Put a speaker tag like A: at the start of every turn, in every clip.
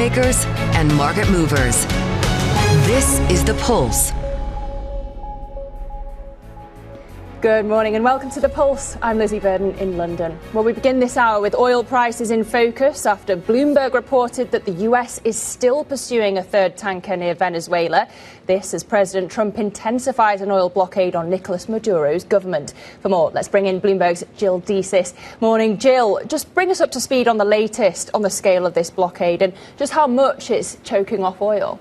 A: makers and market movers. This is The Pulse.
B: Good morning and welcome to The Pulse. I'm Lizzie Burden in London. Well, we begin this hour with oil prices in focus after Bloomberg reported that the US is still pursuing a third tanker near Venezuela. This as President Trump intensifies an oil blockade on Nicolas Maduro's government. For more, let's bring in Bloomberg's Jill Desis. Morning, Jill. Just bring us up to speed on the latest on the scale of this blockade and just how much it's choking off oil.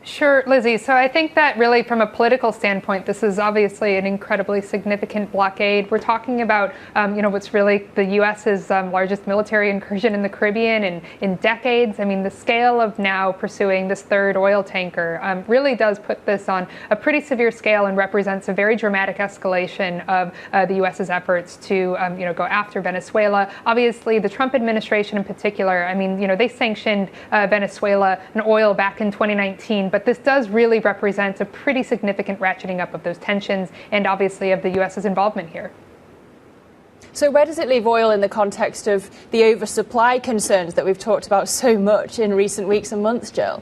C: Sure, Lizzie. So I think that really from a political standpoint, this is obviously an incredibly significant blockade. We're talking about, what's really the U.S.'s largest military incursion in the Caribbean in decades. I mean, the scale of now pursuing this third oil tanker really does put this on a pretty severe scale and represents a very dramatic escalation of the U.S.'s efforts to, go after Venezuela. Obviously, the Trump administration in particular, I mean, they sanctioned Venezuela and oil back in 2019. But this does really represent a pretty significant ratcheting up of those tensions and obviously of the U.S.'s involvement here.
B: So where does it leave oil in the context of the oversupply concerns that we've talked about so much in recent weeks and months, Jill?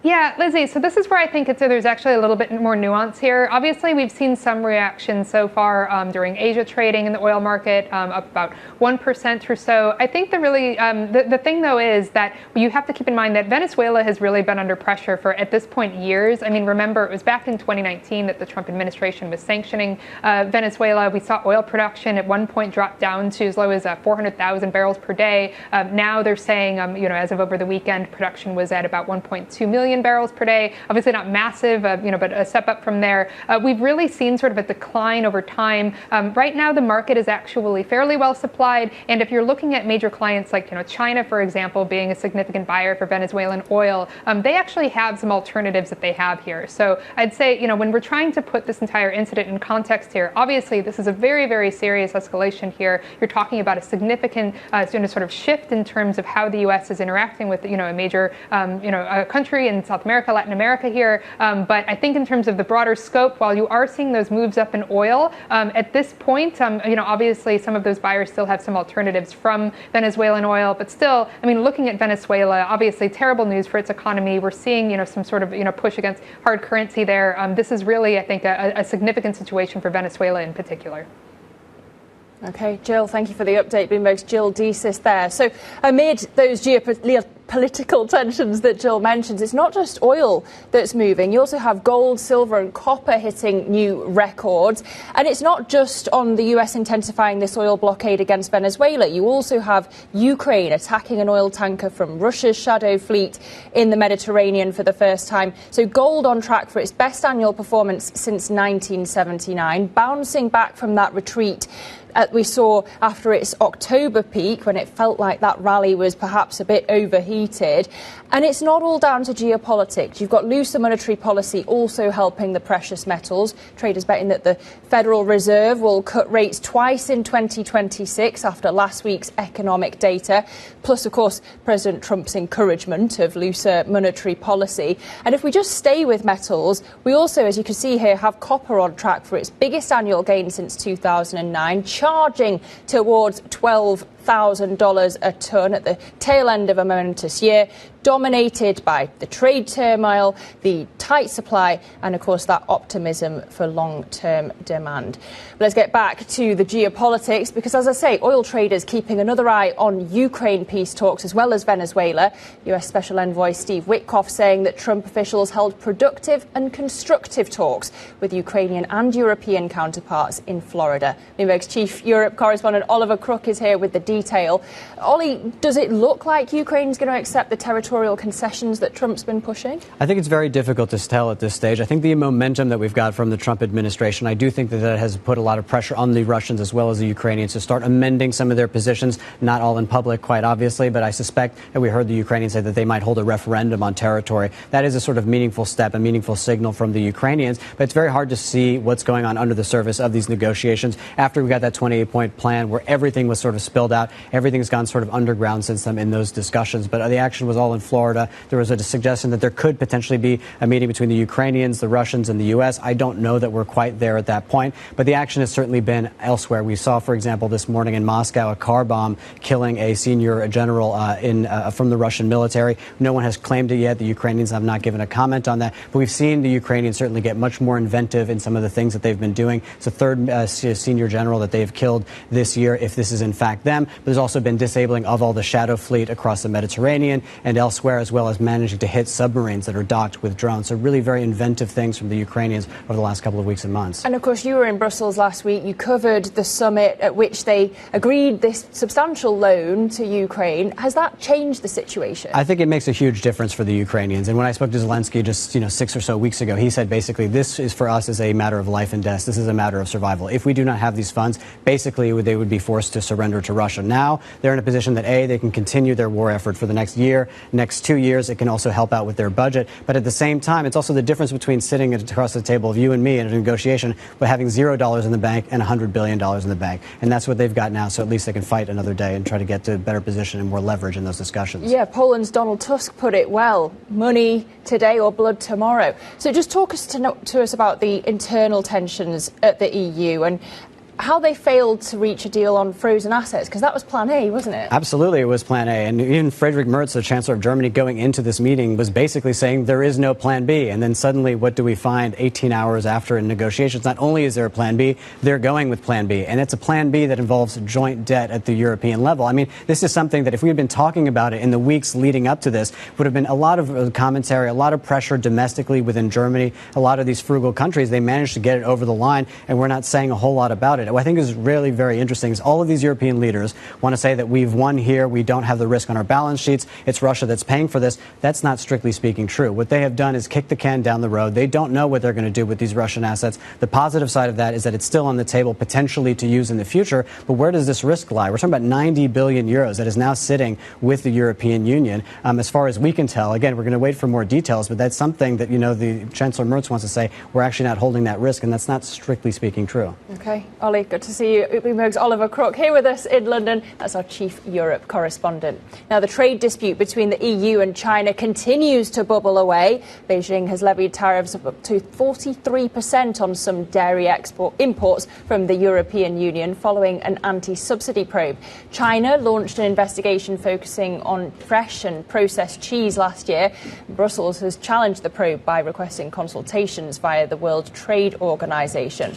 C: Yeah, Lizzie, so this is where I think there's actually a little bit more nuance here. Obviously, we've seen some reaction so far during Asia trading in the oil market, up about 1% or so. I think the thing, though, is that you have to keep in mind that Venezuela has really been under pressure for, at this point, years. I mean, remember, it was back in 2019 that the Trump administration was sanctioning Venezuela. We saw oil production at one point drop down to as low as 400,000 barrels per day. Now they're saying, as of over the weekend, production was at about 1.2 million barrels per day. Obviously not massive, but a step up from there. We've really seen sort of a decline over time. Right now, the market is actually fairly well supplied. And if you're looking at major clients like, China, for example, being a significant buyer for Venezuelan oil, they actually have some alternatives that they have here. So I'd say, when we're trying to put this entire incident in context here, obviously this is a very, very serious escalation here. You're talking about a significant sort of shift in terms of how the U.S. is interacting with, a major, a country in South America, Latin America here. But I think in terms of the broader scope, while you are seeing those moves up in oil, at this point, obviously some of those buyers still have some alternatives from Venezuelan oil. But still, looking at Venezuela, obviously terrible news for its economy. We're seeing, some sort of, push against hard currency there. This is really, I think, a significant situation for Venezuela in particular.
B: OK, Jill, thank you for the update. Bloomberg's Jill Desis there. So amid those geopolitical tensions that Jill mentions, it's not just oil that's moving. You also have gold, silver and copper hitting new records. And it's not just on the US intensifying this oil blockade against Venezuela. You also have Ukraine attacking an oil tanker from Russia's shadow fleet in the Mediterranean for the first time. So gold on track for its best annual performance since 1979, bouncing back from that retreat we saw after its October peak, when it felt like that rally was perhaps a bit overheated. And it's not all down to geopolitics. You've got looser monetary policy also helping the precious metals. Traders betting that the Federal Reserve will cut rates twice in 2026 after last week's economic data. Plus, of course, President Trump's encouragement of looser monetary policy. And if we just stay with metals, we also, as you can see here, have copper on track for its biggest annual gain since 2009, charging towards $12,000 a tonne at the tail end of a momentous year, dominated by the trade turmoil, the tight supply, and, of course, that optimism for long-term demand. But let's get back to the geopolitics, because, as I say, oil traders keeping another eye on Ukraine peace talks as well as Venezuela. US Special Envoy Steve Witkoff saying that Trump officials held productive and constructive talks with Ukrainian and European counterparts in Florida. Bloomberg's chief Europe correspondent Oliver Crook is here with the detail. Ollie, does it look like Ukraine's going to accept the territorial concessions that Trump's been pushing?
D: I think it's very difficult to tell at this stage. I think the momentum that we've got from the Trump administration, I do think that has put a lot of pressure on the Russians as well as the Ukrainians to start amending some of their positions, not all in public, quite obviously, but I suspect that we heard the Ukrainians say that they might hold a referendum on territory. That is a sort of meaningful step, a meaningful signal from the Ukrainians, but it's very hard to see what's going on under the surface of these negotiations after we got that 28-point plan where everything was sort of spilled out about. Everything's gone sort of underground since then in those discussions. But the action was all in Florida. There was a suggestion that there could potentially be a meeting between the Ukrainians, the Russians, and the U.S. I don't know that we're quite there at that point. But the action has certainly been elsewhere. We saw, for example, this morning in Moscow, a car bomb killing a senior general from the Russian military. No one has claimed it yet. The Ukrainians have not given a comment on that. But we've seen the Ukrainians certainly get much more inventive in some of the things that they've been doing. It's the third senior general that they've killed this year, if this is in fact them. But there's also been disabling of all the shadow fleet across the Mediterranean and elsewhere, as well as managing to hit submarines that are docked with drones. So really very inventive things from the Ukrainians over the last couple of weeks and months.
B: And of course, you were in Brussels last week. You covered the summit at which they agreed this substantial loan to Ukraine. Has that changed the situation?
D: I think it makes a huge difference for the Ukrainians. And when I spoke to Zelensky just 6 or so weeks ago, he said basically this is for us is a matter of life and death. This is a matter of survival. If we do not have these funds, basically they would be forced to surrender to Russia. Now they're in a position that they can continue their war effort for the next year, next 2 years. It can also help out with their budget. But at the same time, it's also the difference between sitting across the table of you and me in a negotiation but having $0 in the bank and $100 billion in the bank. And that's what they've got now. So at least they can fight another day and try to get to a better position and more leverage in those discussions.
B: Yeah, Poland's Donald Tusk put it well. Money today or blood tomorrow. So just talk to us about the internal tensions at the EU and how they failed to reach a deal on frozen assets, because that was plan A, wasn't it?
D: Absolutely, it was plan A. And even Friedrich Merz, the Chancellor of Germany, going into this meeting was basically saying there is no plan B. And then suddenly, what do we find 18 hours after in negotiations? Not only is there a plan B, they're going with plan B. And it's a plan B that involves joint debt at the European level. I mean, this is something that if we had been talking about it in the weeks leading up to this, would have been a lot of commentary, a lot of pressure domestically within Germany, a lot of these frugal countries. They managed to get it over the line, and we're not saying a whole lot about it. What I think is really very interesting is all of these European leaders want to say that we've won here, we don't have the risk on our balance sheets, it's Russia that's paying for this. That's not strictly speaking true. What they have done is kick the can down the road. They don't know what they're going to do with these Russian assets. The positive side of that is that it's still on the table potentially to use in the future. But where does this risk lie? We're talking about 90 billion euros that is now sitting with the European Union. As far as we can tell, again, we're going to wait for more details, but that's something that, the Chancellor Merz wants to say, we're actually not holding that risk, and that's not strictly speaking true.
B: Okay, Ollie, good to see you. Bloomberg's Oliver Crook here with us in London. That's our chief Europe correspondent. Now, the trade dispute between the EU and China continues to bubble away. Beijing has levied tariffs of up to 43% on some dairy imports from the European Union following an anti-subsidy probe. China launched an investigation focusing on fresh and processed cheese last year. Brussels has challenged the probe by requesting consultations via the World Trade Organization.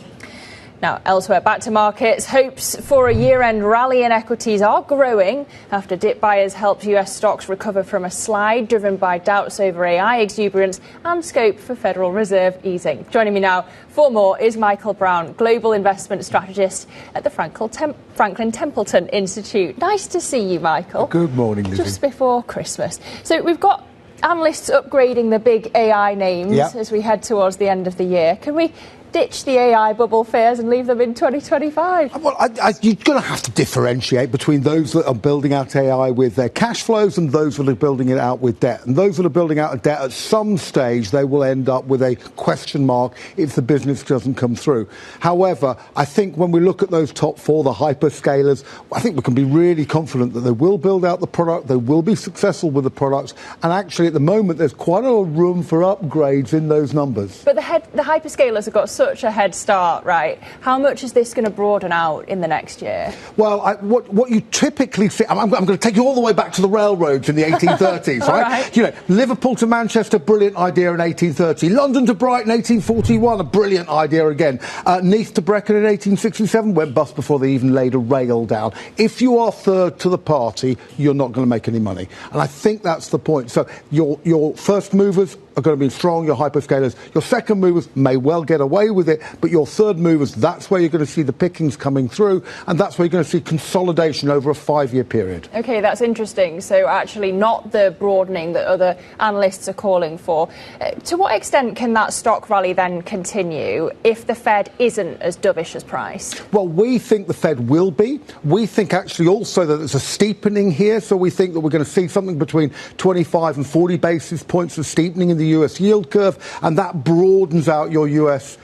B: Now, elsewhere, back to markets. Hopes for a year-end rally in equities are growing after dip buyers helped US stocks recover from a slide driven by doubts over AI exuberance and scope for Federal Reserve easing. Joining me now for more is Michael Browne, Global Investment Strategist at the Franklin Templeton Institute. Nice to see you, Michael.
E: Good morning, Lizzie.
B: Just before Christmas. So we've got analysts upgrading the big AI names as we head towards the end of the year. Can we ditch the AI bubble fears and leave them in 2025?
E: Well, you're going to have to differentiate between those that are building out AI with their cash flows and those that are building it out with debt. And those that are building out a debt, at some stage, they will end up with a question mark if the business doesn't come through. However, I think when we look at those top four, the hyperscalers, I think we can be really confident that they will build out the product, they will be successful with the products, and actually at the moment there's quite a lot of room for upgrades in those numbers.
B: But the hyperscalers have got such a head start, right? How much is this going to broaden out in the next year?
E: Well, what you typically see, I'm going to take you all the way back to the railroads in the 1830s, right? Liverpool to Manchester, brilliant idea in 1830. London to Brighton, 1841, a brilliant idea again. Nice to Brecon in 1867, went bust before they even laid a rail down. If you are third to the party, you're not going to make any money. And I think that's the point. So your first movers are going to be strong, your hyperscalers. Your second movers may well get away with it, but your third movers, that's where you're going to see the pickings coming through, and that's where you're going to see consolidation over a 5-year period. OK,
B: that's interesting. So actually not the broadening that other analysts are calling for. To what extent can that stock rally then continue if the Fed isn't as dovish as priced?
E: Well, we think the Fed will be. We think actually also that there's a steepening here, so we think that we're going to see something between 25 and 40 basis points of steepening in the the US yield curve, and that broadens out your US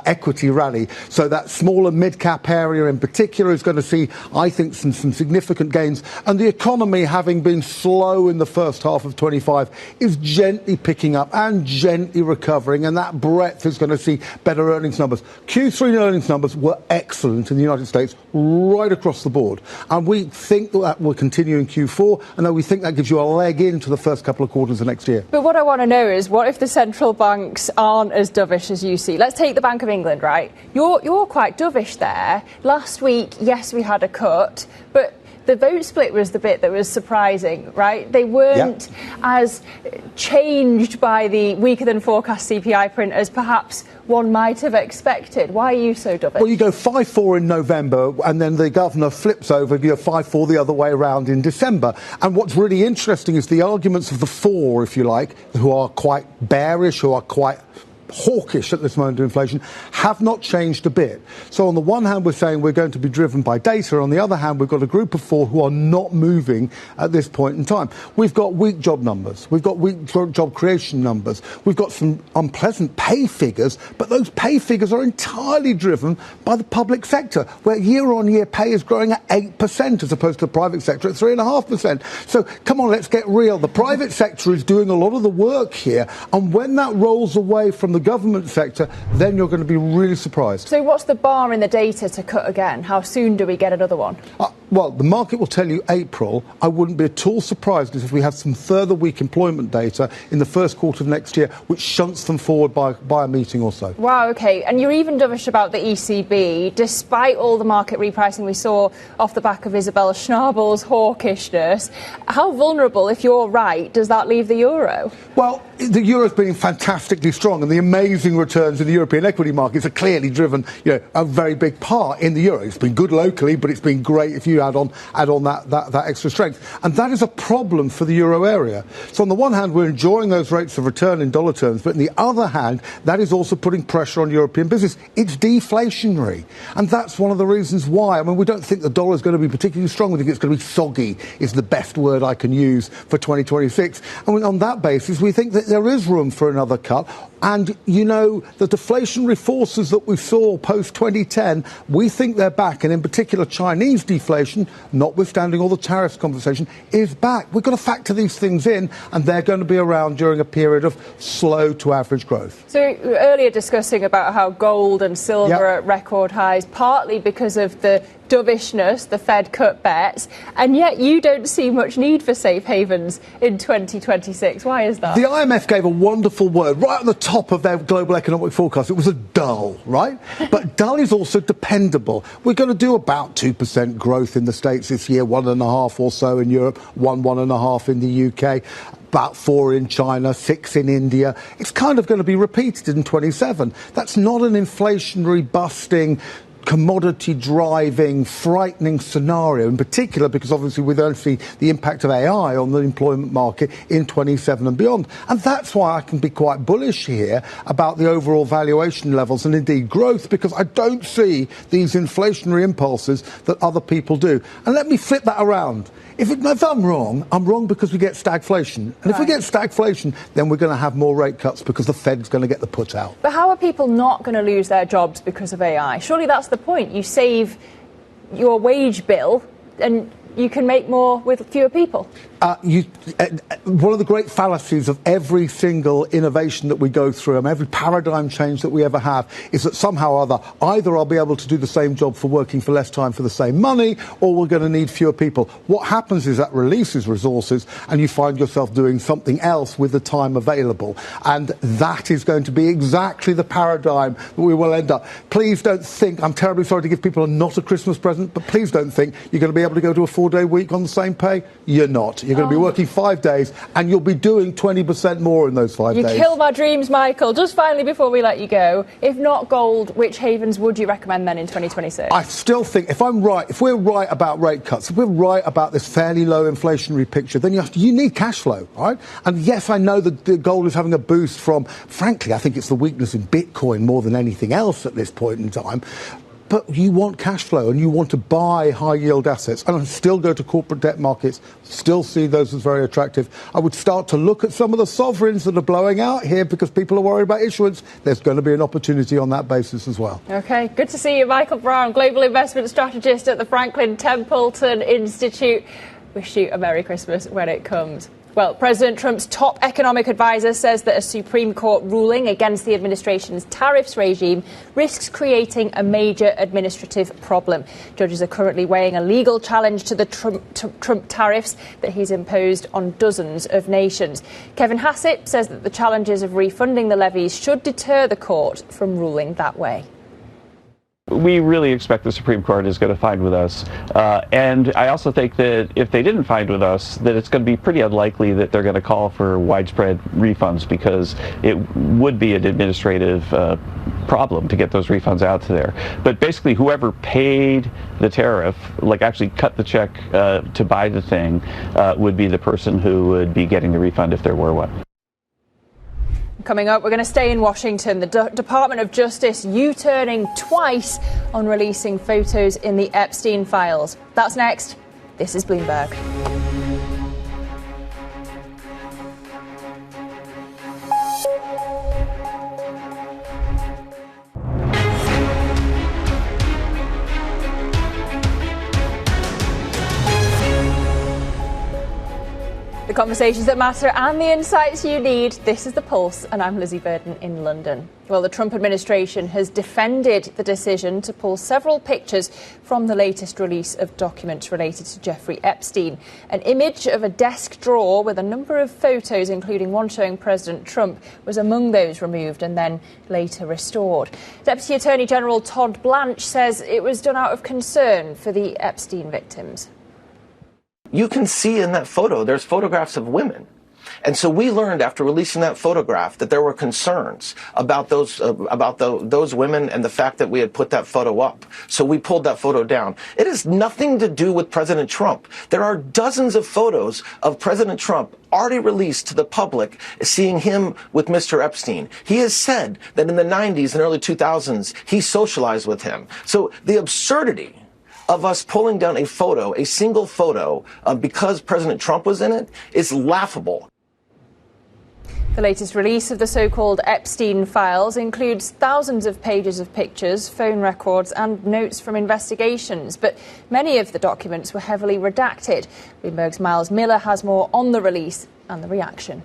E: equity rally. So that small and mid-cap area in particular is going to see, I think, some significant gains. And the economy, having been slow in the first half of 25, is gently picking up and gently recovering, and that breadth is going to see better earnings numbers. Q3 earnings numbers were excellent in the United States right across the board. And we think that will continue in Q4, and we think that gives you a leg into the first couple of quarters of next year.
B: But what I want to know is, what if the central banks aren't as dovish as you see? Let's take the Bank of England, right? You're quite dovish there. Last week, yes, we had a cut, but the vote split was the bit that was surprising, right? They weren't as changed by the weaker than forecast CPI print as perhaps one might have expected. Why are you so dovish?
E: Well, you go 5-4 in November, and then the governor flips over, you go 5-4 the other way around in December. And what's really interesting is the arguments of the four, if you like, who are quite bearish, who are quite hawkish at this moment of inflation, have not changed a bit. So on the one hand, we're saying we're going to be driven by data. On the other hand, we've got a group of four who are not moving at this point in time. We've got weak job numbers. We've got weak job creation numbers. We've got some unpleasant pay figures, but those pay figures are entirely driven by the public sector, where year-on-year pay is growing at 8% as opposed to the private sector at 3.5%. So come on, let's get real. The private sector is doing a lot of the work here, and when that rolls away from the government sector, then you're going to be really surprised.
B: So what's the bar in the data to cut again? How soon do we get another one?
E: Well, the market will tell you April. I wouldn't be at all surprised if we have some further weak employment data in the first quarter of next year, which shunts them forward by a meeting or so.
B: Wow, OK. And you're even dovish about the ECB, despite all the market repricing we saw off the back of Isabella Schnabel's hawkishness. How vulnerable, if you're right, does that leave the euro?
E: Well, the euro's been fantastically strong, and the amazing returns in the European equity markets are clearly driven, a very big part in the euro. It's been good locally, but it's been great if you add on that extra strength. And that is a problem for the euro area. So on the one hand, we're enjoying those rates of return in dollar terms, but on the other hand, that is also putting pressure on European business. It's deflationary. And that's one of the reasons why. I mean, we don't think the dollar is going to be particularly strong. We think it's going to be soggy, is the best word I can use for 2026. And on that basis, we think that there is room for another cut. And, the deflationary forces that we saw post-2010, we think they're back. And in particular, Chinese deflation, notwithstanding all the tariffs conversation, is back. We've got to factor these things in, and they're going to be around during a period of slow to average growth.
B: So earlier discussing about how gold and silver are at record highs, partly because of the dovishness, the Fed cut bets, and yet you don't see much need for safe havens in 2026. Why is that?
E: The IMF gave a wonderful word right at the top of their global economic forecast. It was a dull, right? But dull is also dependable. We're going to do about 2% growth in the States this year, 1.5 or so in Europe, 1.5 in the UK. About 4 in China, 6 in India. It's kind of going to be repeated in 27. That's not an inflationary busting, commodity driving, frightening scenario, in particular because obviously we don't see the impact of AI on the employment market in 27 and beyond. And that's why I can be quite bullish here about the overall valuation levels and indeed growth, because I don't see these inflationary impulses that other people do. And let me flip that around. If I'm wrong because we get stagflation. And if we get stagflation, then we're going to have more rate cuts because the Fed's going to get the put out.
B: But how are people not going to lose their jobs because of AI? Surely that's the point. You save your wage bill and you can make more with fewer people.
E: One of the great fallacies of every single innovation that we go through and every paradigm change that we ever have is that somehow or other, either I'll be able to do the same job for working for less time for the same money, or we're going to need fewer people. What happens is that releases resources and you find yourself doing something else with the time available. And that is going to be exactly the paradigm that we will end up. Please don't think, I'm terribly sorry to give people not a Christmas present, but please don't think you're going to be able to go to a 4-day week on the same pay. You're not. You're going to be working 5 days and you'll be doing 20% more in those 5 days.
B: You killed my dreams, Michael. Just finally, before we let you go, if not gold, which havens would you recommend then in 2026?
E: I still think if we're right about rate cuts, if we're right about this fairly low inflationary picture, then you need cash flow, right? And yes, I know that the gold is having a boost from, frankly, I think it's the weakness in Bitcoin more than anything else at this point in time. but you want cash flow and you want to buy high-yield assets. And I still go to corporate debt markets, still see those as very attractive. I would start to look at some of the sovereigns that are blowing out here because people are worried about issuance. There's going to be an opportunity on that basis as well.
B: OK, good to see you, Michael Browne, Global Investment Strategist at the Franklin Templeton Institute. Wish you a Merry Christmas when it comes. Well, President Trump's top economic advisor says that a Supreme Court ruling against the administration's tariffs regime risks creating a major administrative problem. Judges are currently weighing a legal challenge to the Trump tariffs that he's imposed on dozens of nations. Kevin Hassett says that the challenges of refunding the levies should deter the court from ruling that way.
F: We really expect the Supreme Court is going to side with us. And I also think that if they didn't side with us, that it's going to be pretty unlikely that they're going to call for widespread refunds because it would be an administrative problem to get those refunds out to there. But basically, whoever paid the tariff, like actually cut the check to buy the thing, would be the person who would be getting the refund if there were one.
B: Coming up, we're going to stay in Washington. The Department of Justice U-turning twice on releasing photos in the Epstein files. That's next. This is Bloomberg. The conversations that matter and the insights you need. This is The Pulse, and I'm Lizzie Burden in London. Well, the Trump administration has defended the decision to pull several pictures from the latest release of documents related to Jeffrey Epstein. An image of a desk drawer with a number of photos, including one showing President Trump, was among those removed and then later restored. Deputy Attorney General Todd Blanche says it was done out of concern for the Epstein victims.
G: You can see in that photo, there's photographs of women. And so we learned after releasing that photograph that there were concerns about those women and the fact that we had put that photo up. So we pulled that photo down. It has nothing to do with President Trump. There are dozens of photos of President Trump already released to the public seeing him with Mr. Epstein. He has said that in the 90s and early 2000s, he socialized with him. So the absurdity of us pulling down a photo, a single photo, because President Trump was in it, is laughable.
B: The latest release of the so-called Epstein files includes thousands of pages of pictures, phone records and notes from investigations. But many of the documents were heavily redacted. Bloomberg's Miles Miller has more on the release and the reaction.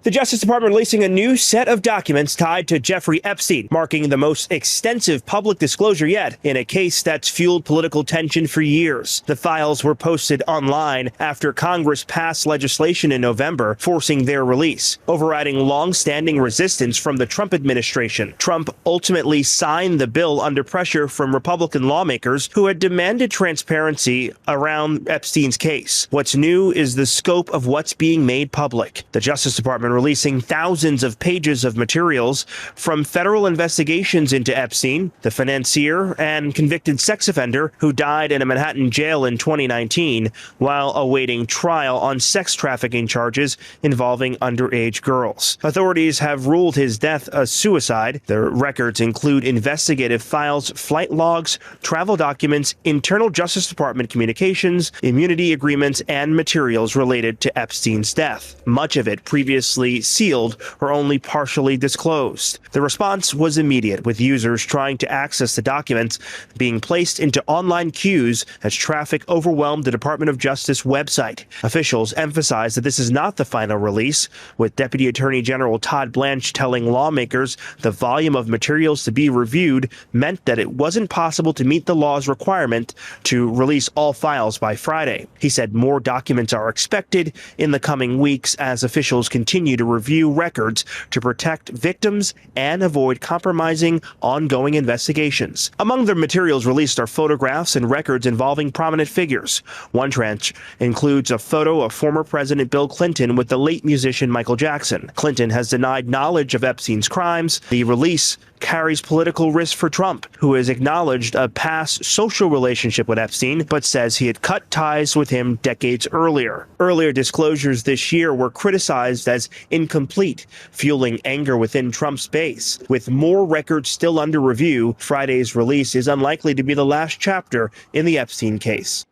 H: The Justice Department releasing a new set of documents tied to Jeffrey Epstein, marking the most extensive public disclosure yet in a case that's fueled political tension for years. The files were posted online after Congress passed legislation in November forcing their release, overriding long-standing resistance from the Trump administration. Trump ultimately signed the bill under pressure from Republican lawmakers who had demanded transparency around Epstein's case. What's new is the scope of what's being made public. The Justice Department releasing thousands of pages of materials from federal investigations into Epstein, the financier and convicted sex offender who died in a Manhattan jail in 2019 while awaiting trial on sex trafficking charges involving underage girls. Authorities have ruled his death a suicide. The records include investigative files, flight logs, travel documents, internal Justice Department communications, immunity agreements, and materials related to Epstein's death. Much of it previously sealed or only partially disclosed. The response was immediate, with users trying to access the documents being placed into online queues as traffic overwhelmed the Department of Justice website. Officials emphasized that this is not the final release, with Deputy Attorney General Todd Blanche telling lawmakers the volume of materials to be reviewed meant that it wasn't possible to meet the law's requirement to release all files by Friday. He said more documents are expected in the coming weeks as officials continue to review records to protect victims and avoid compromising ongoing investigations. Among the materials released are photographs and records involving prominent figures. One tranche includes a photo of former President Bill Clinton with the late musician Michael Jackson. Clinton has denied knowledge of Epstein's crimes. The release carries political risk for Trump, who has acknowledged a past social relationship with Epstein, but says he had cut ties with him decades earlier. Earlier disclosures this year were criticized as incomplete, fueling anger within Trump's base. With more records still under review, Friday's release is unlikely to be the last chapter in the Epstein case.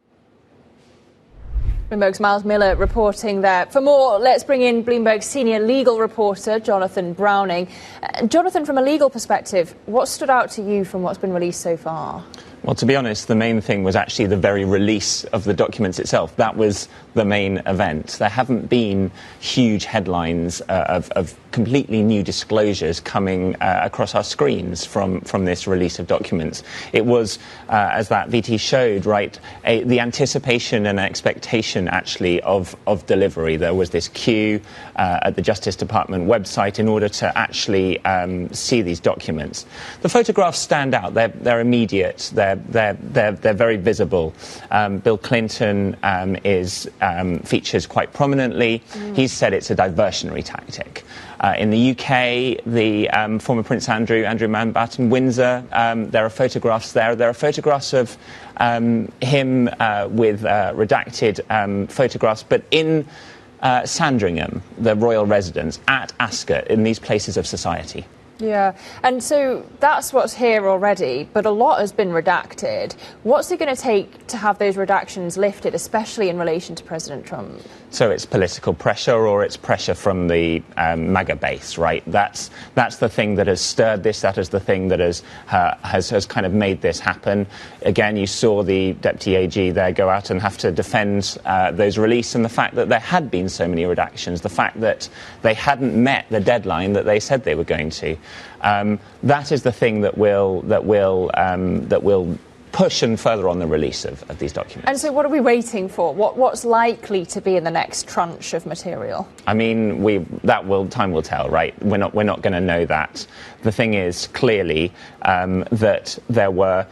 B: Bloomberg's Miles Miller reporting there. For more, let's bring in Bloomberg senior legal reporter Jonathan Browning. Jonathan, from a legal perspective, what stood out to you from what's been released so far?
I: Well, to be honest, the main thing was actually the very release of the documents itself. That was the main event. There haven't been huge headlines of completely new disclosures coming across our screens from this release of documents. It was, as that VT showed, right, the anticipation and expectation actually of delivery. There was this queue at the Justice Department website in order to actually see these documents. The photographs stand out. They're immediate. They're very visible. Bill Clinton features quite prominently. He's said it's a diversionary tactic. In the UK, the former Prince Andrew Mountbatten, Windsor, there are photographs there. There are photographs of him with redacted photographs, but in Sandringham, the royal residence, at Ascot, in these places of society.
B: Yeah, and so that's what's here already, but a lot has been redacted. What's it going to take to have those redactions lifted, especially in relation to President Trump?
I: So it's political pressure, or it's pressure from the MAGA base, right? That's the thing that has stirred this. That is the thing that has kind of made this happen. Again, you saw the Deputy AG there go out and have to defend those release, and the fact that there had been so many redactions, the fact that they hadn't met the deadline that they said they were going to. That is the thing that will push and further on the release of these documents.
B: And so what are we waiting for? What's likely to be in the next tranche of material?
I: I mean, time will tell, right? We're not going to know that. The thing is, clearly, that there were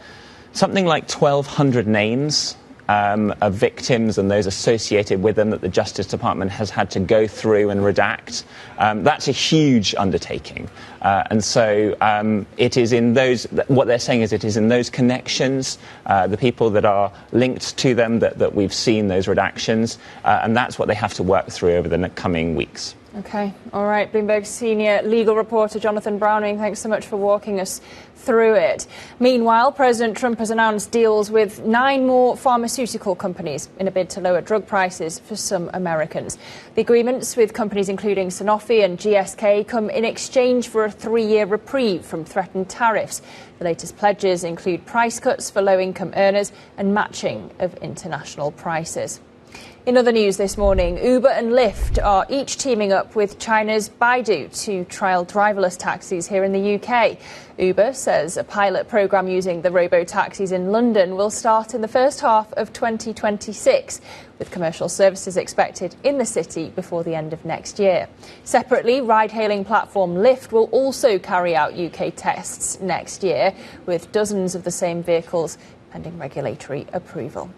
I: something like 1,200 names of victims and those associated with them that the Justice Department has had to go through and redact. That's a huge undertaking. And so it is in those, what they're saying is it is in those connections, the people that are linked to them, that we've seen those redactions, and that's what they have to work through over the coming weeks.
B: OK. All right. Bloomberg senior legal reporter Jonathan Browning, thanks so much for walking us through it. Meanwhile, President Trump has announced deals with 9 more pharmaceutical companies in a bid to lower drug prices for some Americans. The agreements with companies including Sanofi and GSK come in exchange for a 3-year reprieve from threatened tariffs. The latest pledges include price cuts for low-income earners and matching of international prices. In other news this morning, Uber and Lyft are each teaming up with China's Baidu to trial driverless taxis here in the UK. Uber says a pilot programme using the robo-taxis in London will start in the first half of 2026, with commercial services expected in the city before the end of next year. Separately, ride-hailing platform Lyft will also carry out UK tests next year, with dozens of the same vehicles pending regulatory approval.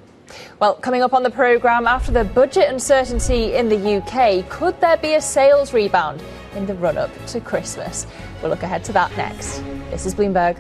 B: Well, coming up on the programme, after the budget uncertainty in the UK, could there be a sales rebound in the run-up to Christmas? We'll look ahead to that next. This is Bloomberg.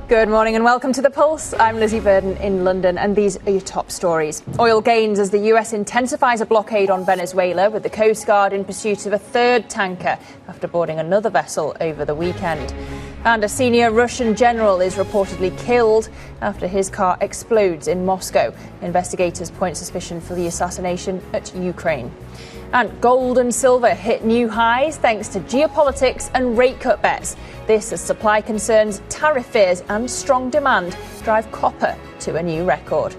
B: Good morning and welcome to The Pulse. I'm Lizzie Burden in London, and these are your top stories. Oil gains as the US intensifies a blockade on Venezuela, with the Coast Guard in pursuit of a 3rd tanker after boarding another vessel over the weekend. And a senior Russian general is reportedly killed after his car explodes in Moscow. Investigators point suspicion for the assassination at Ukraine. And gold and silver hit new highs thanks to geopolitics and rate cut bets. This as supply concerns, tariff fears and strong demand drive copper to a new record.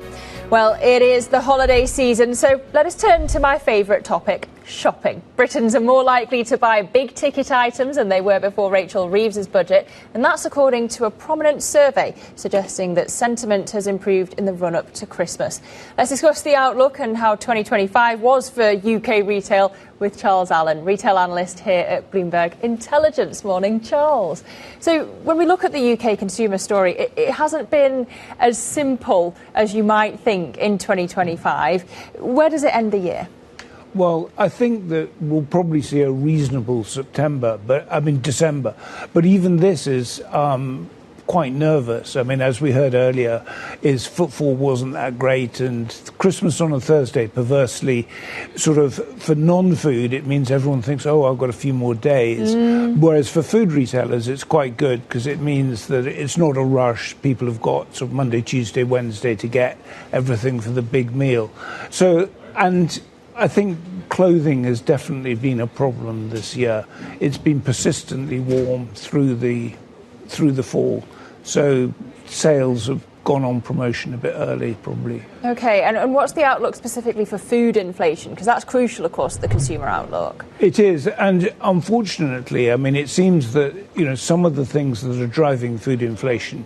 B: Well, it is the holiday season, so let us turn to my favourite topic, shopping. Britons are more likely to buy big-ticket items than they were before Rachel Reeves's budget, and that's according to a prominent survey suggesting that sentiment has improved in the run-up to Christmas. Let's discuss the outlook and how 2025 was for UK retail with Charles Allen, retail analyst here at Bloomberg Intelligence. Morning, Charles. So when we look at the UK consumer story, it hasn't been as simple as you might think in 2025. Where does it end the year?
J: Well, I think that we'll probably see a reasonable December, but even this is quite nervous. I mean, as we heard earlier, his footfall wasn't that great, and Christmas on a Thursday, perversely, sort of for non-food, it means everyone thinks, oh, I've got a few more days. Whereas for food retailers, it's quite good because it means that it's not a rush. People have got sort of Monday, Tuesday, Wednesday to get everything for the big meal. So, and I think clothing has definitely been a problem this year. It's been persistently warm through the fall, so sales have gone on promotion a bit early, probably.
B: OK, and what's the outlook specifically for food inflation? Because that's crucial, of course, the consumer outlook.
J: It is, and unfortunately, I mean, it seems that, some of the things that are driving food inflation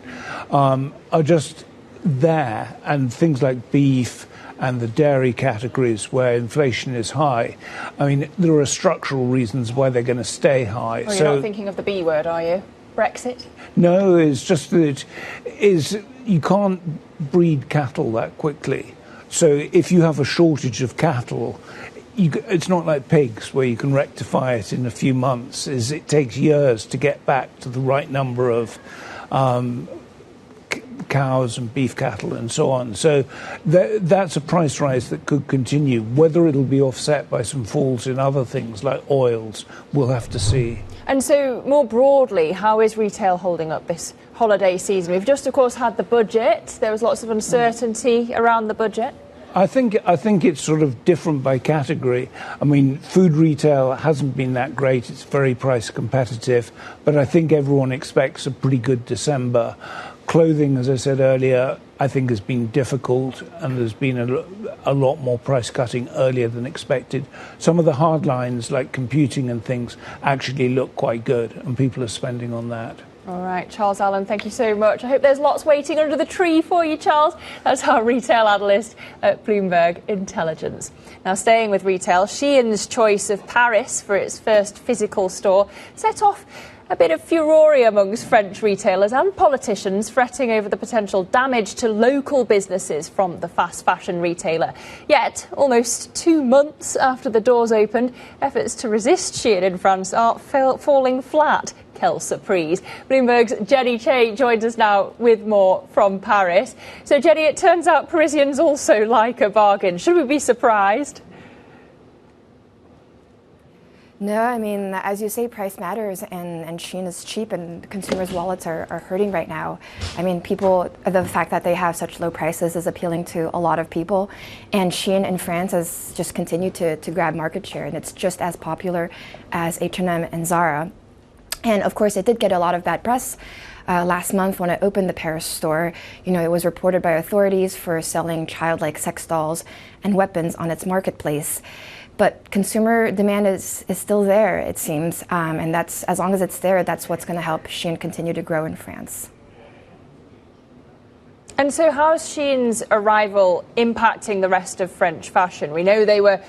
J: are just there, and things like beef and the dairy categories where inflation is high. I mean, there are structural reasons why they're going to stay high.
B: Well, you're not thinking of the B word, are you? Brexit?
J: No, it's just that you can't breed cattle that quickly. So if you have a shortage of cattle, it's not like pigs where you can rectify it in a few months. It takes years to get back to the right number of cows and beef cattle and so on. So that's a price rise that could continue. Whether it'll be offset by some falls in other things like oils, we'll have to see.
B: And so more broadly, how is retail holding up this holiday season? We've just, of course, had the budget. There was lots of uncertainty around the budget.
J: I think it's sort of different by category. I mean, food retail hasn't been that great. It's very price competitive, but I think everyone expects a pretty good December. Clothing, as I said earlier, I think has been difficult, and there's been a lot more price cutting earlier than expected. Some of the hard lines, like computing and things, actually look quite good, and people are spending on that.
B: All right, Charles Allen, thank you so much. I hope there's lots waiting under the tree for you, Charles. That's our retail analyst at Bloomberg Intelligence. Now, staying with retail, Shein's choice of Paris for its first physical store set off a bit of furore amongst French retailers and politicians, fretting over the potential damage to local businesses from the fast fashion retailer. Yet, almost 2 months after the doors opened, efforts to resist Shein in France are falling flat. Quelle surprise. Bloomberg's Jenny Che joins us now with more from Paris. So, Jenny, it turns out Parisians also like a bargain. Should we be surprised?
K: No, I mean, as you say, price matters, and Shein is cheap, and consumers' wallets are hurting right now. I mean, the fact that they have such low prices is appealing to a lot of people, and Shein in France has just continued to grab market share, and it's just as popular as H&M and Zara. And of course, it did get a lot of bad press. Last month, when it opened the Paris store, it was reported by authorities for selling childlike sex dolls and weapons on its marketplace. But consumer demand is still there, it seems, and that's, as long as it's there, that's what's going to help Shein continue to grow in France.
B: And so how's Shein's arrival impacting the rest of French fashion? We know they were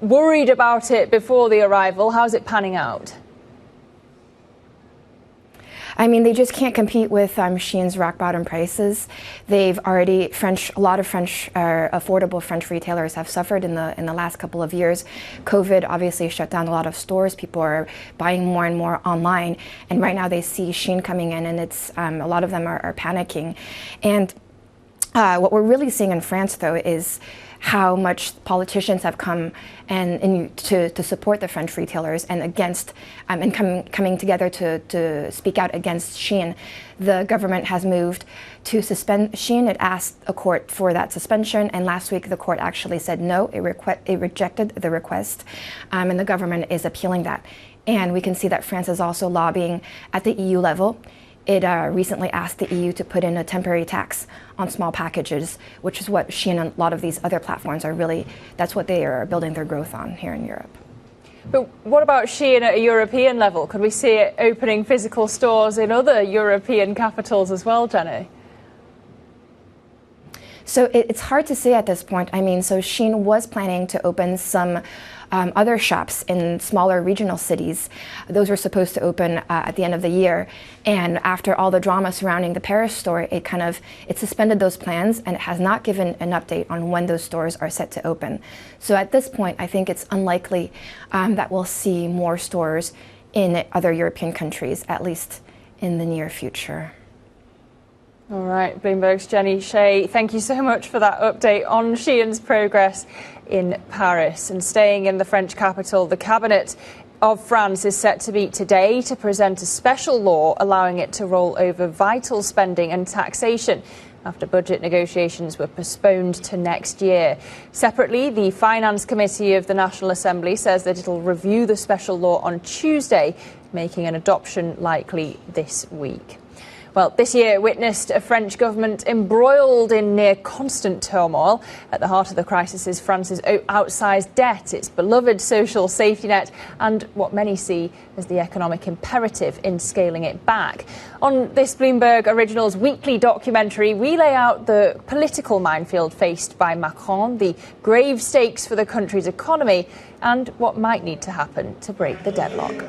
B: worried about it before the arrival. How's it panning out?
K: I mean, they just can't compete with Shein's rock bottom prices. A lot of affordable French retailers have suffered in the last couple of years. COVID obviously shut down a lot of stores. People are buying more and more online, and right now they see Shein coming in, and it's a lot of them are panicking. And what we're really seeing in France, though, is how much politicians have come and to support the French retailers and against and coming together to speak out against Shein. The government has moved to suspend Shein. It asked a court for that suspension, and last week the court actually said no. It rejected the request, and the government is appealing that. And we can see that France is also lobbying at the EU level. it recently asked the EU to put in a temporary tax on small packages, which is what Shein and a lot of these other platforms are really, that's what they are building their growth on here in Europe.
B: But what about Shein at a European level? Could we see it opening physical stores in other European capitals as well, Jenny?
K: So it's hard to say at this point. I mean, so Shein was planning to open some other shops in smaller regional cities. Those were supposed to open at the end of the year. And after all the drama surrounding the Paris store, it suspended those plans, and it has not given an update on when those stores are set to open. So at this point, I think it's unlikely that we'll see more stores in other European countries, at least in the near future.
B: All right, Bloomberg's Jenny Shea, thank you so much for that update on Shein's progress in Paris. And staying in the French capital, the cabinet of France is set to meet today to present a special law allowing it to roll over vital spending and taxation after budget negotiations were postponed to next year. Separately, the Finance Committee of the National Assembly says that it'll review the special law on Tuesday, making an adoption likely this week. Well, this year witnessed a French government embroiled in near constant turmoil. At the heart of the crisis is France's outsized debt, its beloved social safety net, and what many see as the economic imperative in scaling it back. On this Bloomberg Originals weekly documentary, we lay out the political minefield faced by Macron, the grave stakes for the country's economy, and what might need to happen to break the deadlock.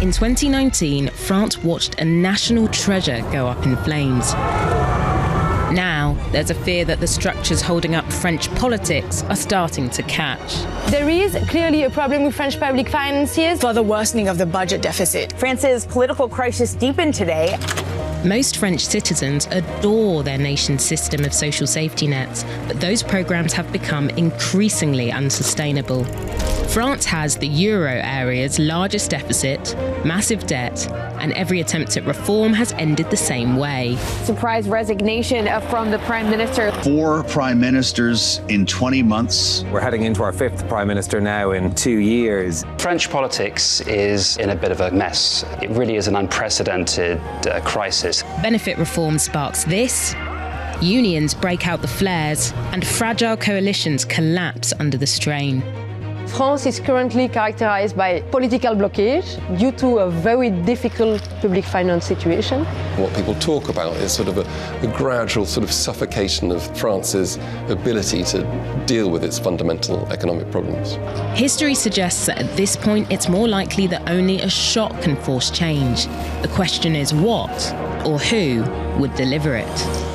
L: In 2019, France watched a national treasure go up in flames. Now, there's a fear that the structures holding up French politics are starting to catch.
M: There is clearly a problem with French public finances. For the worsening of the budget deficit. France's political crisis deepened today.
L: Most French citizens adore their nation's system of social safety nets, but those programs have become increasingly unsustainable. France has the euro area's largest deficit, massive debt, and every attempt at reform has ended the same way.
M: Surprise resignation from the Prime Minister.
N: 4 Prime Ministers in 20 months.
O: We're heading into our 5th Prime Minister now in 2 years.
P: French politics is in a bit of a mess. It really is an unprecedented crisis.
L: Benefit reform sparks this. Unions break out the flares, and fragile coalitions collapse under the strain.
M: France is currently characterized by political blockade due to a very difficult public finance situation.
Q: What people talk about is sort of a gradual sort of suffocation of France's ability to deal with its fundamental economic problems.
L: History suggests that at this point it's more likely that only a shock can force change. The question is what or who would deliver it?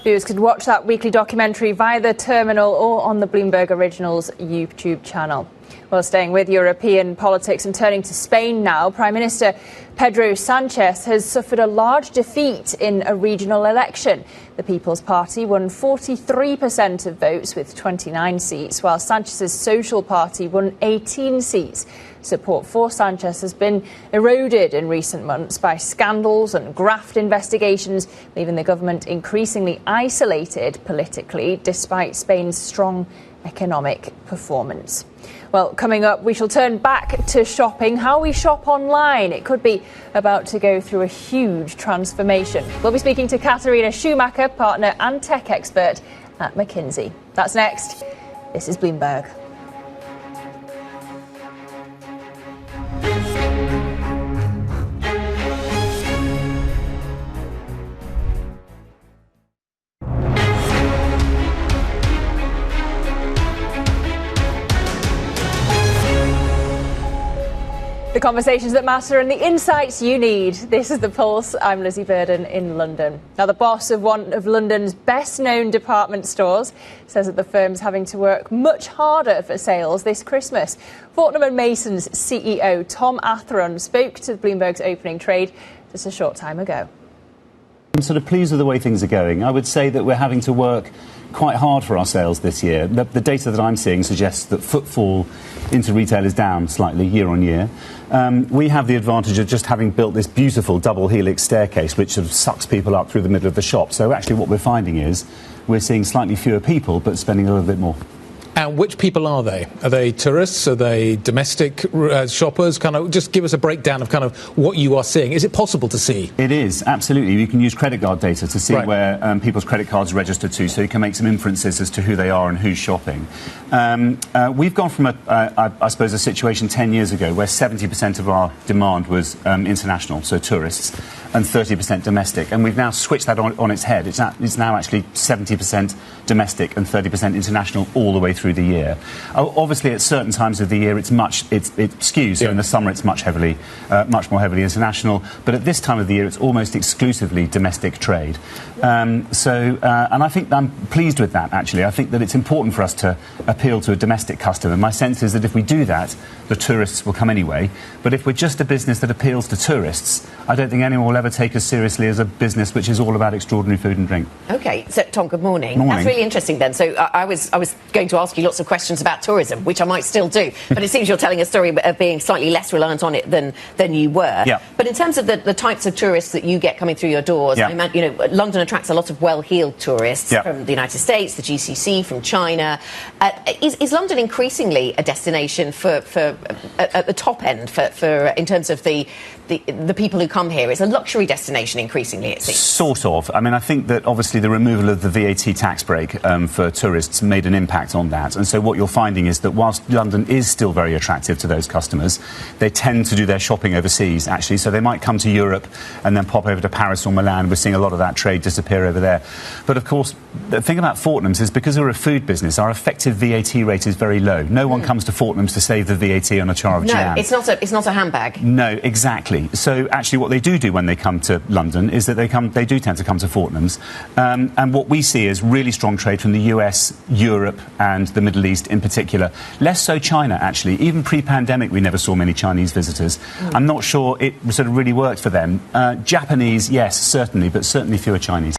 B: Viewers could watch that weekly documentary via the terminal or on the Bloomberg Originals YouTube channel. Well, staying with European politics and turning to Spain now, Prime Minister Pedro Sánchez has suffered a large defeat in a regional election. The People's Party won 43% of votes with 29 seats, while Sánchez's Social Party won 18 seats. Support for Sánchez has been eroded in recent months by scandals and graft investigations, leaving the government increasingly isolated politically, despite Spain's strong economic performance. Well, coming up, we shall turn back to shopping, how we shop online. It could be about to go through a huge transformation. We'll be speaking to Katharina Schumacher, partner and tech expert at McKinsey. That's next. This is Bloomberg. The conversations that matter and the insights you need. This is The Pulse. I'm Lizzie Burden in London. Now, the boss of one of London's best-known department stores says that the firm's having to work much harder for sales this Christmas. Fortnum & Mason's CEO, Tom Atheron, spoke to Bloomberg's opening trade just a short time ago.
R: I'm sort of pleased with the way things are going. I would say that we're having to work quite hard for our sales this year. The data that I'm seeing suggests that footfall into retail is down slightly year on year. We have the advantage of just having built this beautiful double helix staircase which sort of sucks people up through the middle of the shop. So actually what we're finding is we're seeing slightly fewer people but spending a little bit more.
S: And which people are they? Are they tourists? Are they domestic shoppers? Kind of just give us a breakdown of kind of what you are seeing. Is it possible to see?
R: It is, absolutely. You can use credit card data to see where people's credit cards are registered to, so you can make some inferences as to who they are and who's shopping. We've gone from, I suppose, a situation 10 years ago where 70% of our demand was international, so tourists, and 30% domestic. And we've now switched that on its head. It's now actually 70% domestic and 30% international all the way through the year. Obviously, at certain times of the year, it skews. So in the summer, it's much more heavily international. But at this time of the year, it's almost exclusively domestic trade. And I think I'm pleased with that, actually. I think that it's important for us to appeal to a domestic customer. My sense is that if we do that, the tourists will come anyway. But if we're just a business that appeals to tourists, I don't think anyone will ever take us seriously as a business which is all about extraordinary food and drink.
T: OK, so Tom, good morning.
R: Morning.
T: That's really interesting then. So I was going to ask you lots of questions about tourism, which I might still do, but it seems you're telling a story of being slightly less reliant on it than you were.
R: Yeah.
T: But in terms of the types of tourists that you get coming through your doors, London attracts a lot of well-heeled tourists from the United States, the GCC, from China. Is London increasingly a destination for at the top end for in terms of the people who come here? It's a luxury destination increasingly, it seems.
R: Sort of. I mean, I think that obviously the removal of the VAT tax break for tourists made an impact on that. And so what you're finding is that whilst London is still very attractive to those customers, they tend to do their shopping overseas, actually. So they might come to Europe and then pop over to Paris or Milan. We're seeing a lot of that trade disappear over there. But of course, the thing about Fortnum's is because we're a food business, our effective VAT rate is very low. No one comes to Fortnum's to save the VAT on a jar of jam.
T: No, it's not a handbag.
R: No, exactly. So actually what they do when they come to London is that they do tend to come to Fortnum's. And what we see is really strong trade from the US, Europe and the Middle East in particular. Less so China, actually. Even pre-pandemic, we never saw many Chinese visitors. I'm not sure it sort of really worked for them. Japanese, yes, certainly, but certainly fewer Chinese.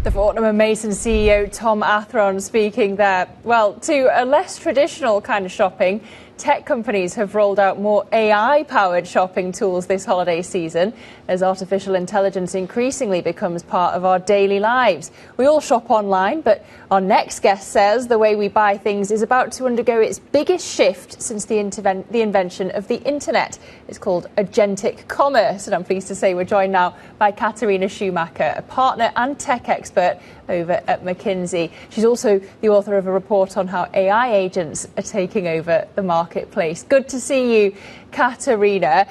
B: The Fortnum & Mason CEO Tom Athron speaking there. Well, to a less traditional kind of shopping, tech companies have rolled out more AI-powered shopping tools this holiday season as artificial intelligence increasingly becomes part of our daily lives. We all shop online, but our next guest says the way we buy things is about to undergo its biggest shift since the invention of the internet. It's called agentic commerce, and I'm pleased to say we're joined now by Katharina Schumacher, a partner and tech expert over at McKinsey. She's also the author of a report on how AI agents are taking over the marketplace. Good to see you, Katharina.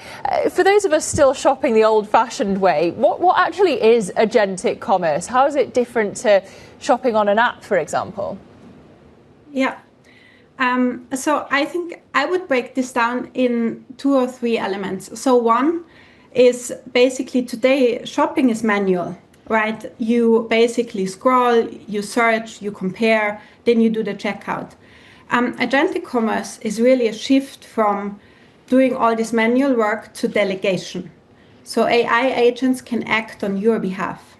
B: For those of us still shopping the old-fashioned way, what actually is agentic commerce? How is it different to shopping on an app, for example?
U: Yeah. So I think I would break this down in 2 or 3 elements. So one is basically today shopping is manual. Right? You basically scroll, you search, you compare, then you do the checkout. Agentic commerce is really a shift from doing all this manual work to delegation. So AI agents can act on your behalf.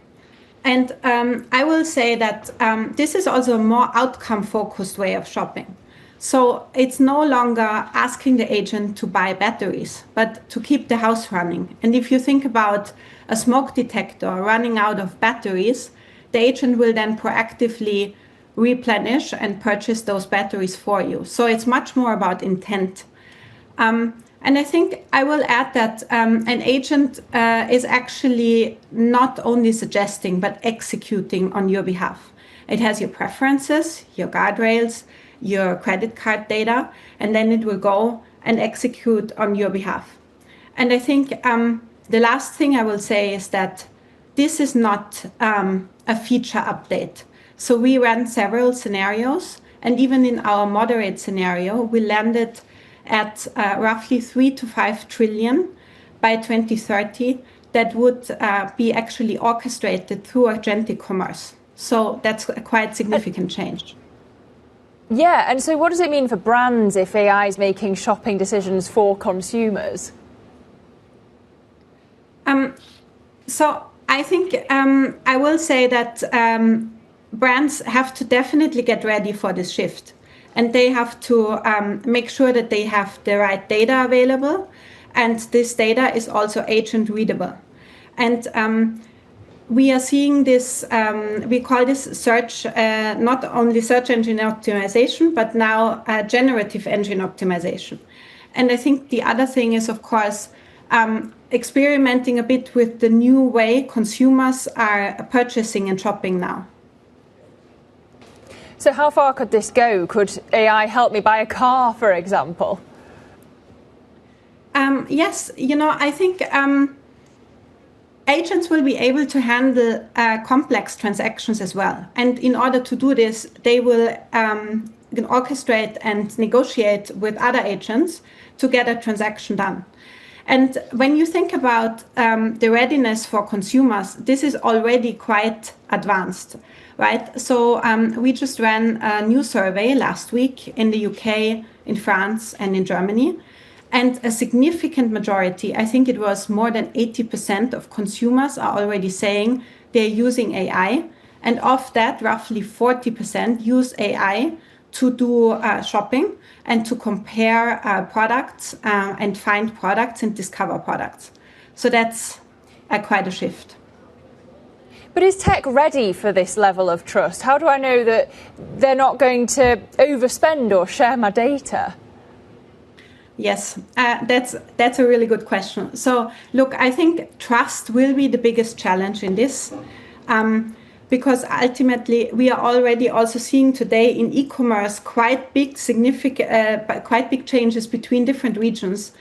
U: And I will say that this is also a more outcome-focused way of shopping. So it's no longer asking the agent to buy batteries, but to keep the house running. And if you think about a smoke detector running out of batteries, the agent will then proactively replenish and purchase those batteries for you. So it's much more about intent. And I think I will add that an agent is actually not only suggesting, but executing on your behalf. It has your preferences, your guardrails, your credit card data, and then it will go and execute on your behalf. And I think the last thing I will say is that this is not a feature update. So we ran several scenarios, and even in our moderate scenario, we landed at roughly 3 to 5 trillion by 2030 that would be actually orchestrated through agentic commerce. So that's a quite significant change.
B: Yeah, and so what does it mean for brands if AI is making shopping decisions for consumers?
U: So I think I will say that brands have to definitely get ready for this shift. And they have to make sure that they have the right data available. And this data is also agent readable. And we are seeing this, we call this search, not only search engine optimization, but now generative engine optimization. And I think the other thing is, of course, experimenting a bit with the new way consumers are purchasing and shopping now.
B: So how far could this go? Could AI help me buy a car, for example?
U: Yes, I think agents will be able to handle complex transactions as well. And in order to do this, they will orchestrate and negotiate with other agents to get a transaction done. And when you think about the readiness for consumers, this is already quite advanced, right? So we just ran a new survey last week in the UK, in France, and in Germany. And a significant majority, I think it was more than 80% of consumers are already saying they're using AI. And of that, roughly 40% use AI to do shopping and to compare products and find products and discover products. So that's quite a shift.
B: But is tech ready for this level of trust? How do I know that they're not going to overspend or share my data?
U: Yes, that's a really good question. So, look, I think trust will be the biggest challenge in this, because ultimately we are already also seeing today in e-commerce quite big changes between different regions,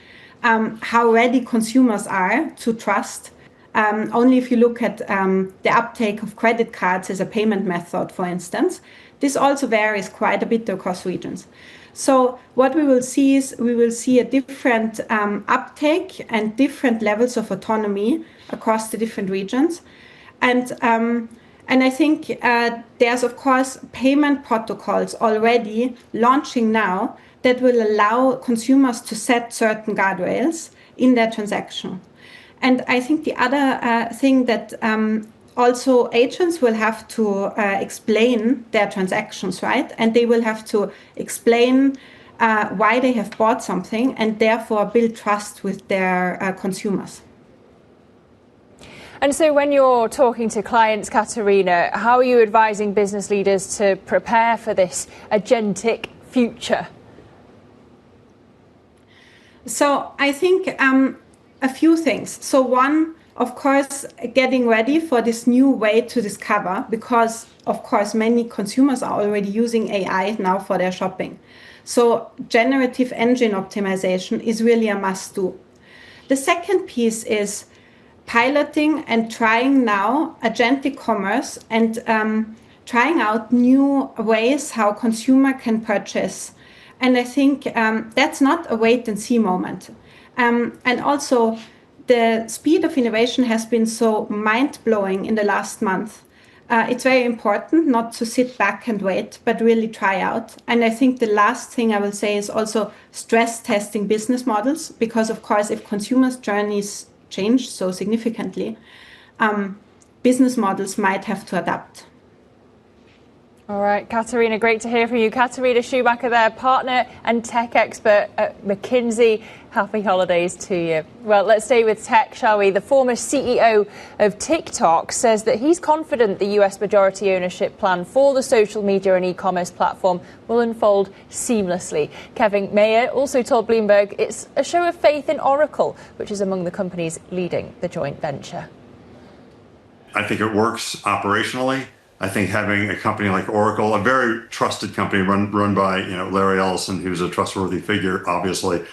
U: how ready consumers are to trust. Only if you look at the uptake of credit cards as a payment method, for instance, this also varies quite a bit across regions. So what we will see is we will see a different uptake and different levels of autonomy across the different regions. And I think there's, of course, payment protocols already launching now that will allow consumers to set certain guardrails in their transaction. And I think the other thing that also agents will have to explain their transactions, right? And they will have to explain why they have bought something and therefore build trust with their consumers.
B: And so when you're talking to clients, Katharina, how are you advising business leaders to prepare for this agentic future?
U: So I think a few things. So one, of course, getting ready for this new way to discover, because, of course, many consumers are already using AI now for their shopping. So generative engine optimization is really a must-do. The second piece is piloting and trying now agentic commerce and trying out new ways how consumer can purchase. And I think that's not a wait-and-see moment. And also, the speed of innovation has been so mind-blowing in the last month. It's very important not to sit back and wait, but really try out. And I think the last thing I will say is also stress testing business models, because, of course, if consumers' journeys change so significantly, business models might have to adapt.
B: All right, Katharina, great to hear from you. Katharina Schumacher there, partner and tech expert at McKinsey. Happy holidays to you. Well, let's stay with tech, shall we? The former CEO of TikTok says that he's confident the US majority ownership plan for the social media and e-commerce platform will unfold seamlessly. Kevin Mayer also told Bloomberg it's a show of faith in Oracle, which is among the companies leading the joint venture.
A: I think it works operationally. I think having a company like Oracle, a very trusted company run by Larry Ellison, who's a trustworthy figure, obviously,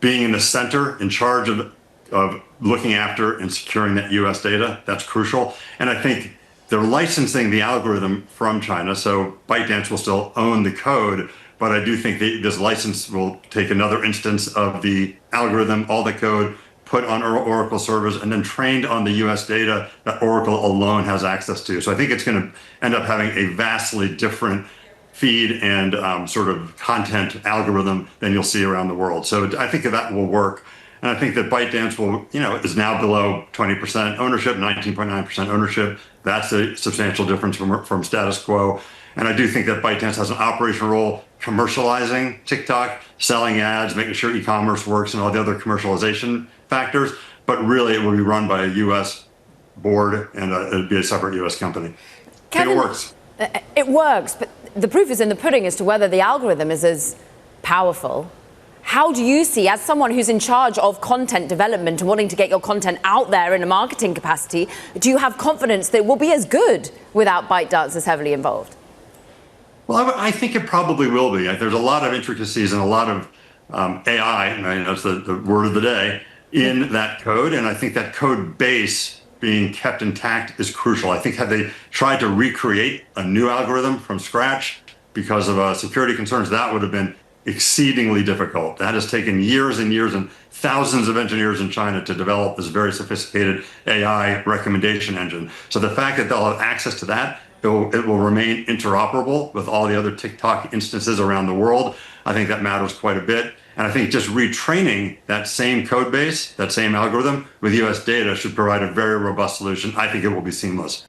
A: being in the center, in charge of looking after and securing that U.S. data, that's crucial. And I think they're licensing the algorithm from China, so ByteDance will still own the code, but I do think this license will take another instance of the algorithm, all the code, put on Oracle servers, and then trained on the US data that Oracle alone has access to. So I think it's going to end up having a vastly different feed and sort of content algorithm than you'll see around the world. So I think that will work. And I think that ByteDance will, is now below 20% ownership, 19.9% ownership. That's a substantial difference from status quo. And I do think that ByteDance has an operational role commercializing TikTok, selling ads, making sure e-commerce works and all the other commercialization factors. But really, it will be run by a U.S. board and it'd be a separate U.S. company.
C: Kevin,
A: it works.
C: It works, but the proof is in the pudding as to whether the algorithm is as powerful. How do you see, as someone who's in charge of content development and wanting to get your content out there in a marketing capacity, do you have confidence that it will be as good without ByteDance as heavily involved?
A: Well, I think it probably will be. There's a lot of intricacies and a lot of AI, right? That's the word of the day, in that code. And I think that code base being kept intact is crucial. I think had they tried to recreate a new algorithm from scratch because of security concerns, that would have been exceedingly difficult. That has taken years and years and thousands of engineers in China to develop this very sophisticated AI recommendation engine. So the fact that they'll have access to that, it will remain interoperable with all the other TikTok instances around the world. I think that matters quite a bit. And I think just retraining that same code base, that same algorithm with US data should provide a very robust solution. I think it will be seamless.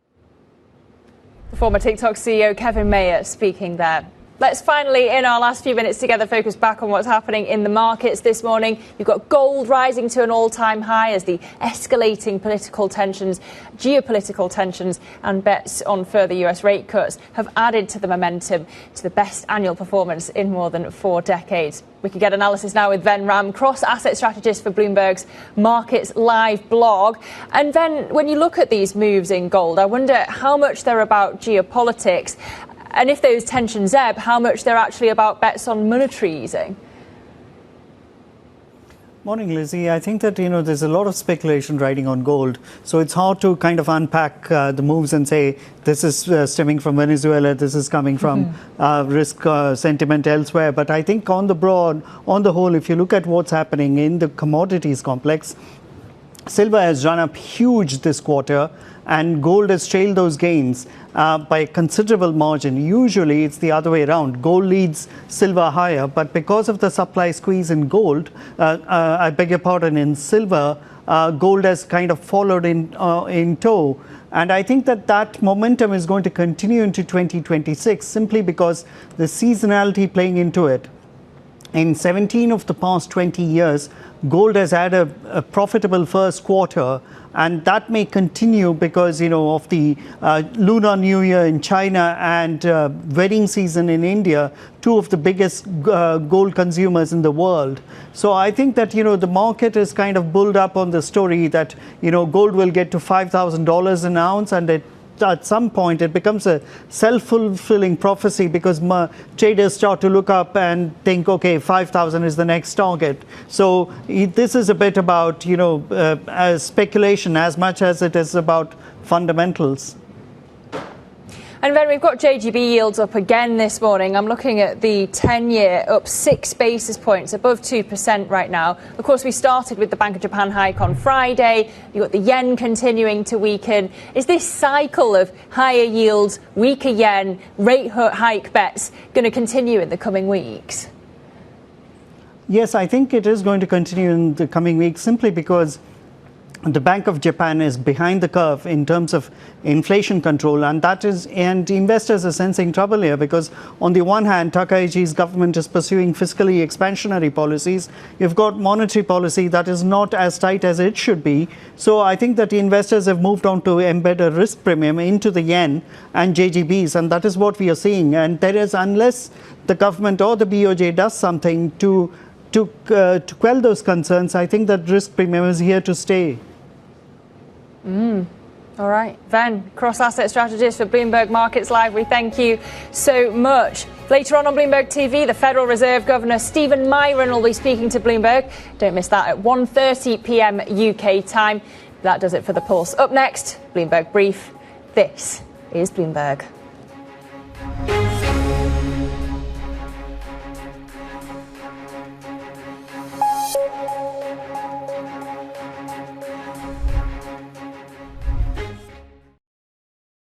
B: The former TikTok CEO Kevin Mayer speaking there. Let's finally, in our last few minutes together, focus back on what's happening in the markets this morning. You've got gold rising to an all-time high as the escalating political tensions, geopolitical tensions and bets on further US rate cuts have added to the momentum to the best annual performance in more than 4 decades. We can get analysis now with Ven Ram, cross-asset strategist for Bloomberg's Markets Live blog. And Ven, when you look at these moves in gold, I wonder how much they're about geopolitics. And if those tensions ebb, how much they're actually about bets on monetary easing?
V: Morning, Lizzie. I think that, there's a lot of speculation riding on gold. So it's hard to kind of unpack the moves and say this is stemming from Venezuela, this is coming from risk sentiment elsewhere. But I think on the whole, if you look at what's happening in the commodities complex, silver has run up huge this quarter, and gold has trailed those gains by a considerable margin. Usually it's the other way around. Gold leads silver higher, but because of the supply squeeze in gold, in silver, gold has kind of followed in tow. And I think that momentum is going to continue into 2026 simply because the seasonality playing into it. In 17 of the past 20 years, gold has had a profitable first quarter, and that may continue because, of the Lunar New Year in China and wedding season in India, 2 of the biggest gold consumers in the world. So I think that, the market is kind of bulled up on the story that, gold will get to $5,000 an ounce, and at some point it becomes a self-fulfilling prophecy because traders start to look up and think, okay, 5,000 is the next target. So this is a bit about, speculation as much as it is about fundamentals.
B: And then we've got JGB yields up again this morning. I'm looking at the 10-year up 6 basis points, above 2% right now. Of course, we started with the Bank of Japan hike on Friday. You've got the yen continuing to weaken. Is this cycle of higher yields, weaker yen, rate hike bets going to continue in the coming weeks?
V: Yes, I think it is going to continue in the coming weeks simply because the Bank of Japan is behind the curve in terms of inflation control, and investors are sensing trouble here because on the one hand, Takaichi's government is pursuing fiscally expansionary policies. You've got monetary policy that is not as tight as it should be. So I think that the investors have moved on to embed a risk premium into the yen and JGBs, and that is what we are seeing. And there is, unless the government or the BOJ does something to quell those concerns, I think that risk premium is here to stay.
B: All right. Ven, cross-asset strategist for Bloomberg Markets Live, we thank you so much. Later on Bloomberg TV, the Federal Reserve Governor Stephen Myron will be speaking to Bloomberg. Don't miss that at 1:30 p.m. UK time. That does it for the Pulse. Up next, Bloomberg Brief. This is Bloomberg.